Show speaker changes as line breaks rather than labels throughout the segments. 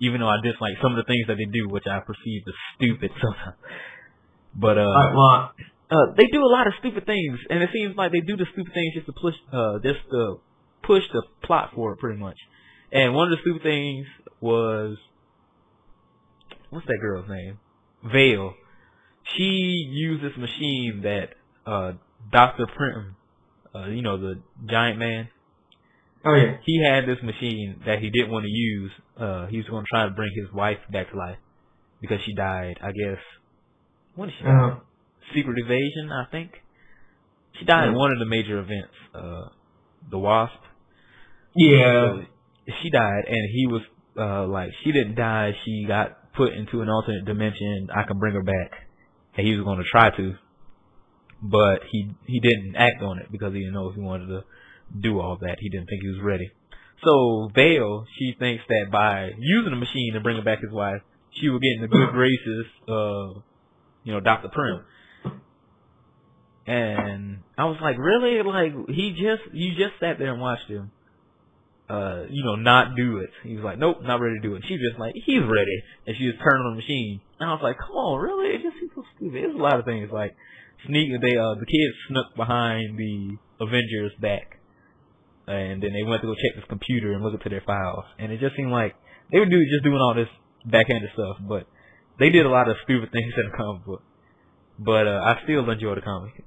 even though I dislike some of the things that they do, which I perceive as stupid sometimes. But
Like what?
they do a lot of stupid things, and it seems like they do the stupid things just to push the plot forward, pretty much. And one of the stupid things was, what's that girl's name? Vale. She used this machine that Dr. Prim, the giant man.
Oh yeah.
He had this machine that he didn't want to use. He was going to try to bring his wife back to life because she died. I guess. When did she die? Secret Invasion, I think. She died in one of the major events. The Wasp.
Yeah.
So she died, and he was she didn't die. She got put into an alternate dimension. I can bring her back, and he was going to try to, but he didn't act on it because he didn't know if he wanted to do all that. He didn't think he was ready. So Vale, she thinks that by using the machine to bring back his wife, she will get in the good graces of, Dr. Prim. And I was like, really? Like, you just sat there and watched him, not do it. He was like, nope, not ready to do it. She was just like, he's ready. And she just turned on the machine. And I was like, come on, really? It just seems so stupid. There's a lot of things like the kids snuck behind the Avengers back. And then they went to go check this computer and look into their files. And it just seemed like they were just doing all this backhanded stuff. But they did a lot of stupid things in the comic book. But I still enjoy the comic.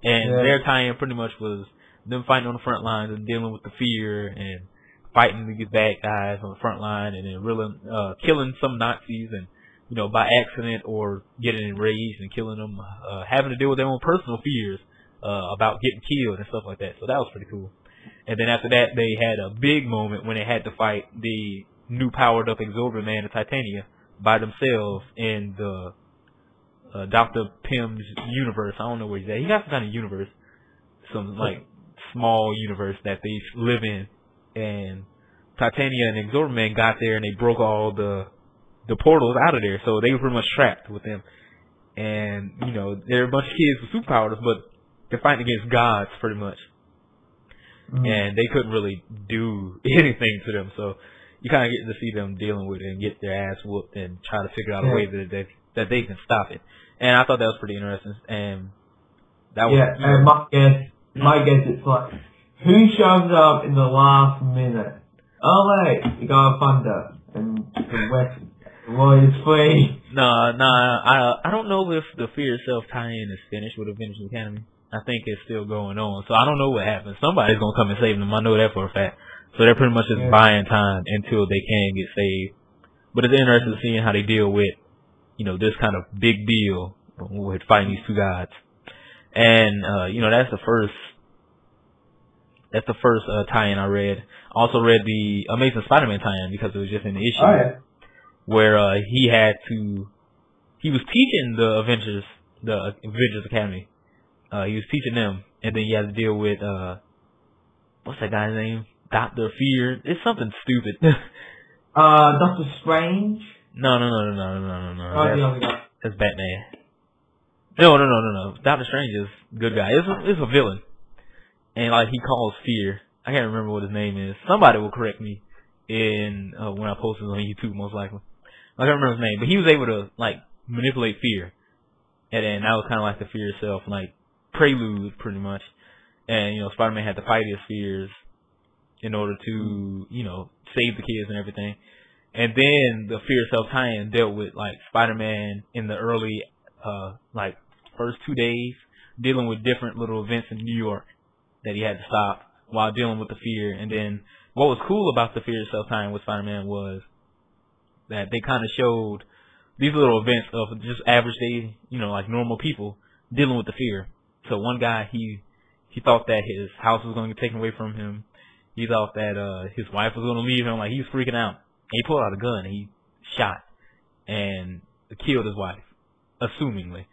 And their tie-in pretty much was them fighting on the front lines and dealing with the fear and fighting these bad guys on the front line and then really killing some Nazis and, by accident or getting enraged and killing them, having to deal with their own personal fears about getting killed and stuff like that. So that was pretty cool. And then after that, they had a big moment when they had to fight the new powered-up Exorbitant Man of Titania by themselves in the Dr. Pym's universe. I don't know where he's at. He got some kind of universe, some small universe that they live in. And Titania and Exorbitant Man got there and they broke all the portals out of there, so they were pretty much trapped with them. And they're a bunch of kids with superpowers, but they're fighting against gods pretty much. And they couldn't really do anything to them, so you kind of get to see them dealing with it and get their ass whooped and try to figure out a way that they can stop it. And I thought that was pretty interesting. And that was
and my guess it's like, who shows up in the last minute? Oh wait, you got Thunder and the West Roy is free.
I don't know if the Fear Itself tie-in is finished with Avengers Academy. I think it's still going on, so I don't know what happens. Somebody's gonna come and save them. I know that for a fact. So they're pretty much just buying time until they can get saved. But it's interesting seeing how they deal with, this kind of big deal with fighting these two gods. And that's the first tie-in I read. I also read the Amazing Spider-Man tie-in because it was just in the issue where he was teaching the Avengers Academy. He was teaching them, and then he had to deal with what's that guy's name? Dr. Fear. It's something stupid.
Doctor Strange?
No. That's Batman. No. Doctor Strange is a good guy. It's a villain. And he calls Fear. I can't remember what his name is. Somebody will correct me when I post it on YouTube, most likely. I can't remember his name, but he was able to manipulate Fear. And then that was kind of like the Fear itself, prelude pretty much. And Spider-Man had to fight his fears in order to save the kids and everything. And then the Fear Itself tie-in dealt with Spider-Man in the early first 2 days, dealing with different little events in New York that he had to stop while dealing with the fear. And then what was cool about the Fear Itself tie-in with Spider-Man was that they kind of showed these little events of just average day, normal people dealing with the fear. So one guy, he thought that his house was going to get taken away from him. He thought that his wife was going to leave him. He was freaking out. He pulled out a gun and he shot and killed his wife, assumingly.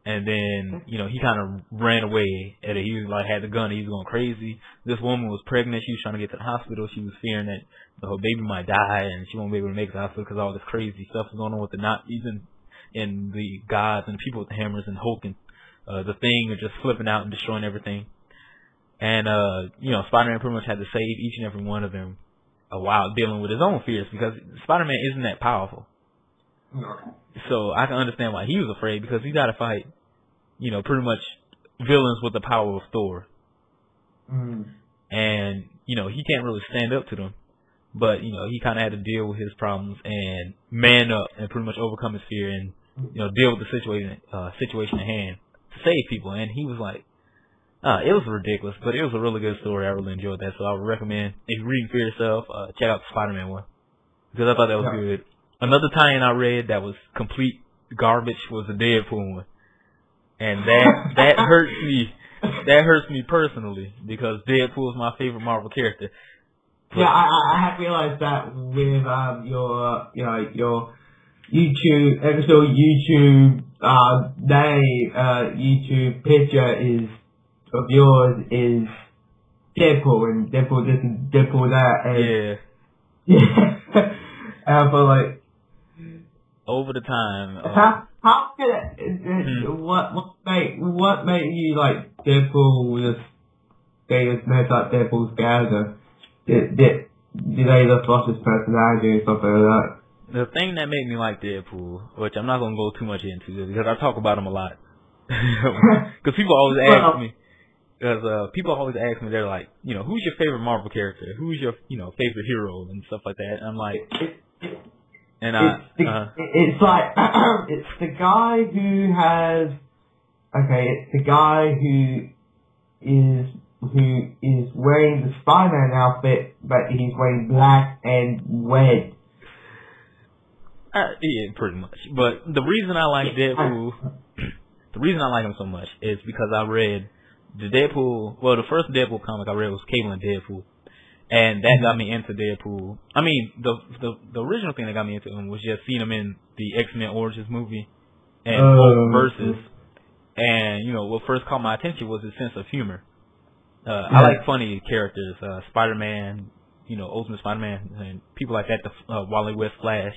And then, he kind of ran away. And he had the gun and he was going crazy. This woman was pregnant. She was trying to get to the hospital. She was fearing that her baby might die and she won't be able to make it to the hospital because all this crazy stuff was going on with the Nazis and the gods and people with the hammers and Hulk and the Thing are just flipping out and destroying everything. And, Spider-Man pretty much had to save each and every one of them. a while dealing with his own fears because Spider-Man isn't that powerful.
No.
So I can understand why he was afraid because he got to fight, pretty much villains with the power of Thor. And, he can't really stand up to them. But, he kind of had to deal with his problems and man up and pretty much overcome his fear and, deal with the situation at hand to save people. And he was like, it was ridiculous, but it was a really good story. I really enjoyed that. So I would recommend, if you're reading for yourself, check out the Spider-Man one. Because I thought that was good. Another tie-in I read that was complete garbage was the Deadpool one. And that hurts me. That hurts me personally because Deadpool is my favorite Marvel character.
But I have realized that with your YouTube YouTube picture of yours is Deadpool and Deadpool this and Deadpool that and and I feel like
over the time.
How could it, what made you like Deadpool they just messed up Deadpool's character? Did they just lost his personality or something like that?
The thing that made me like Deadpool, which I'm not gonna go too much into because I talk about him a lot. Because people always ask me. Because people always ask me, they're like, who's your favorite Marvel character? Who's your, favorite hero and stuff like that? And I'm like,
it's like it's the guy who has it's the guy who is wearing the Spider-Man outfit, but he's wearing black and red.
Yeah, pretty much. But the reason I like Deadpool, the reason I like him so much is because I read the first Deadpool comic I read was Cable and Deadpool. And that got me into Deadpool. I mean, the original thing that got me into him was just seeing him in the X-Men Origins movie and Versus. And, what first caught my attention was his sense of humor. I like funny characters, Spider-Man, Ultimate Spider-Man, and people like that, the Wally West Flash.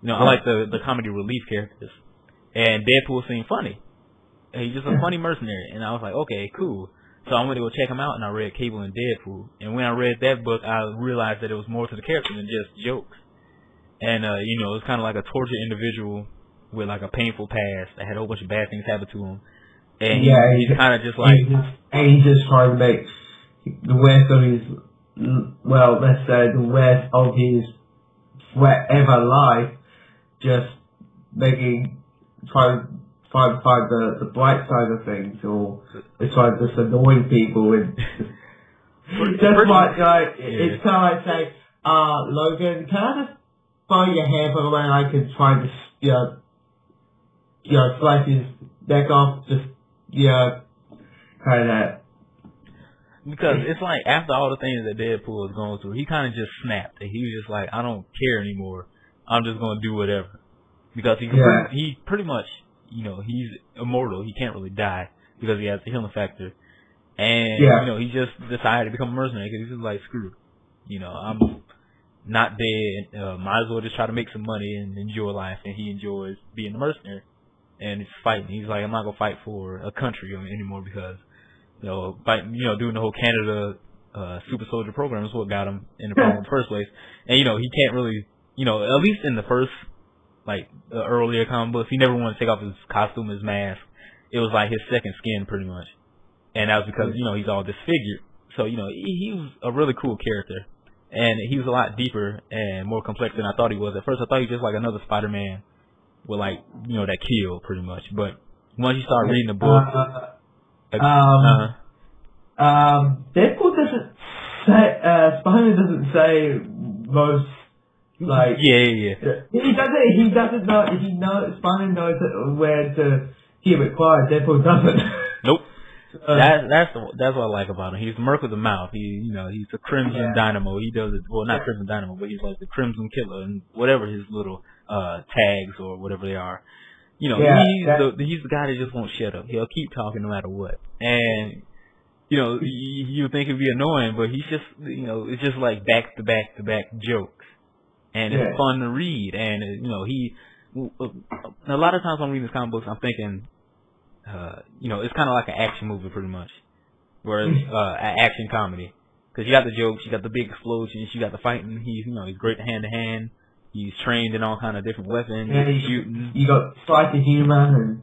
I like the comedy relief characters. And Deadpool seemed funny. He's just a funny mercenary. And I was like, okay, cool. So I went to go check him out, and I read Cable and Deadpool. And when I read that book, I realized that it was more to the character than just jokes. And, it was kind of like a tortured individual with, like, a painful past that had a whole bunch of bad things happen to him. And he's kind of just like...
He's just trying to make the rest of his... Well, let's say the rest of his forever life just trying to find the bright side of things, or it's like just annoying people and just like it's kind of like say, Logan, can I just borrow your hair for the way I can try to slice his neck off, just kind of that.
Because it's like after all the things that Deadpool is going through, he kind of just snapped. And he was just like, I don't care anymore. I'm just going to do whatever. Because he pretty much, he's immortal. He can't really die because he has the healing factor. And, he just decided to become a mercenary because he's just like, screw it. I'm not dead. Might as well just try to make some money and enjoy life. And he enjoys being a mercenary. And he's fighting. He's like, I'm not going to fight for a country anymore because, doing the whole Canada super soldier program is what got him in the problem in the first place. And, he can't really, at least in the first, the earlier comic books, he never wanted to take off his costume, his mask. It was like his second skin, pretty much. And that was because, he's all disfigured. So, he was a really cool character. And he was a lot deeper and more complex than I thought he was. At first, I thought he was just like another Spider-Man with, that kill, pretty much. But once you start reading the book...
Deadpool doesn't say, Spider-Man doesn't say most,
He
doesn't know, Spider-Man knows where to keep it quiet, Deadpool doesn't.
Nope. That's what I like about him. He's Merc with a mouth. He's the Crimson Dynamo. He does it, well, not Crimson Dynamo, but he's like the Crimson Killer and whatever his little, tags or whatever they are. He's the guy that just won't shut up. He'll keep talking no matter what. And, you think it'd be annoying, but he's just, it's just like back to back to back jokes. And it's fun to read. And, a lot of times when I'm reading these comic books, I'm thinking, it's kind of like an action movie pretty much. Whereas, an action comedy. Because you got the jokes, you got the big explosions, you got the fighting. He's great hand to hand. He's trained in all kind of different weapons, shooting.
You got slice of humor, and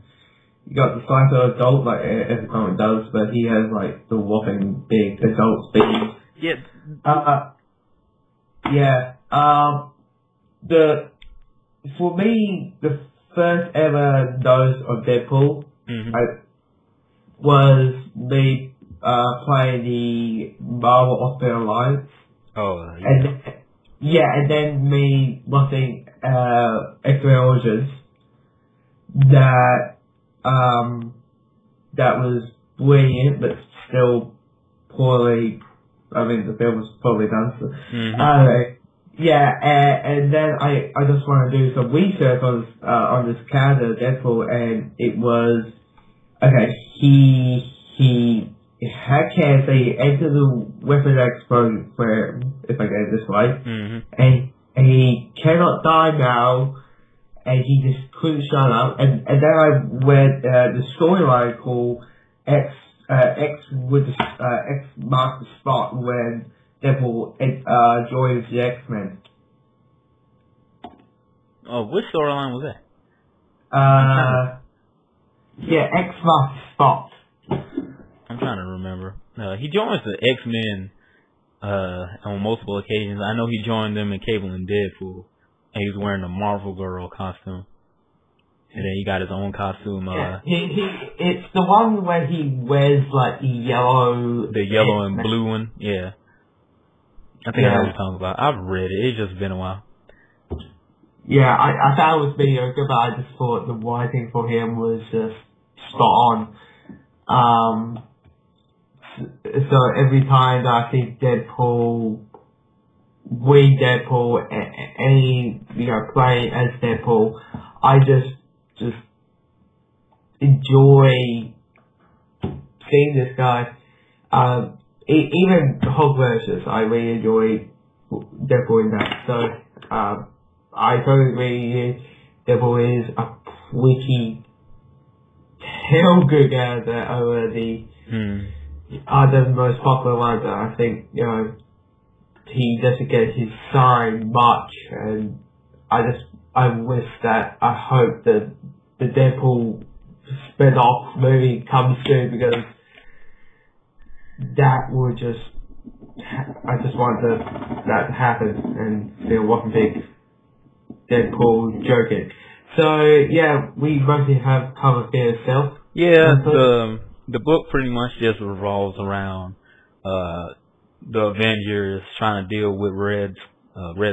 you got the slice of adult, like every comic does, but he has like the whopping big adult speed.
Yeah.
For me, the first ever dose of Deadpool was me playing the Marvel Ultimate Alliance.
Oh, yeah.
And then me watching X-Men Origins. That was brilliant, but still poorly. I mean, the film was poorly done. So, and then I just want to do some research on this character Deadpool, and it was okay. He had cancer. He entered the Weapons Expo, if I get it this right, and he cannot die now. And he just couldn't shut up. And then I read the storyline called X marks the spot when Deadpool joins the X-Men.
Oh, which storyline was that?
X marks the spot.
I'm trying to remember. He joins the X-Men on multiple occasions. I know he joined them in Cable and Deadpool. And he was wearing a Marvel Girl costume. And then he got his own costume.
It's the one where he wears like the yellow
and blue one. Yeah. I think I know what you're talking about. I've read it. It's just been a while.
Yeah, I thought it was mediocre, but I just thought the writing for him was just spot on. So every time that I see Deadpool, playing as Deadpool, I just enjoy seeing this guy. Even Hulk versus, I really enjoy Deadpool in that. So I totally agree. Deadpool is a pretty hell good character over the other most popular ones. I think he doesn't get his sign much, and I wish that, I hope that the Deadpool spin-off movie comes soon, because that would I just want that to happen, and see what big Deadpool joking. So yeah, we mostly have covered there itself.
Yeah, the book pretty much just revolves around the Avengers trying to deal with Red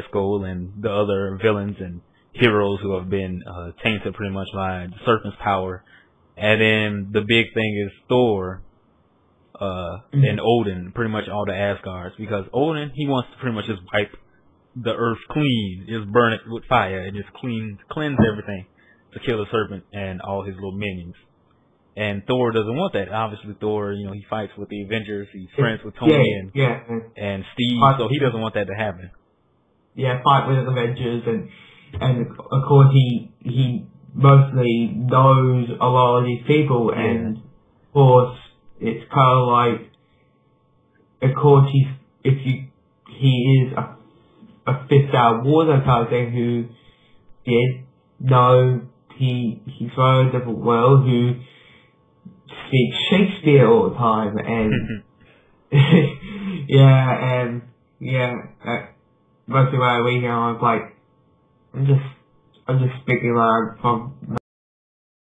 Skull and the other villains and heroes who have been tainted pretty much by the Serpent's power. And then the big thing is Thor and Odin, pretty much all the Asgards, because Odin, he wants to pretty much just wipe the earth clean, just burn it with fire and just cleanse everything to kill the Serpent and all his little minions. And Thor doesn't want that. Obviously, Thor, he fights with the Avengers. He's friends with Tony and Steve, so he doesn't want that to happen.
Yeah, fight with the Avengers, and of course he mostly knows a lot of these people, and of course it's kind of like, of course he is a fifth out water kind of thing, who did know he's from a different world, who speaks Shakespeare all the time, and mostly when I read him, I'm like, I'm just speaking like I'm from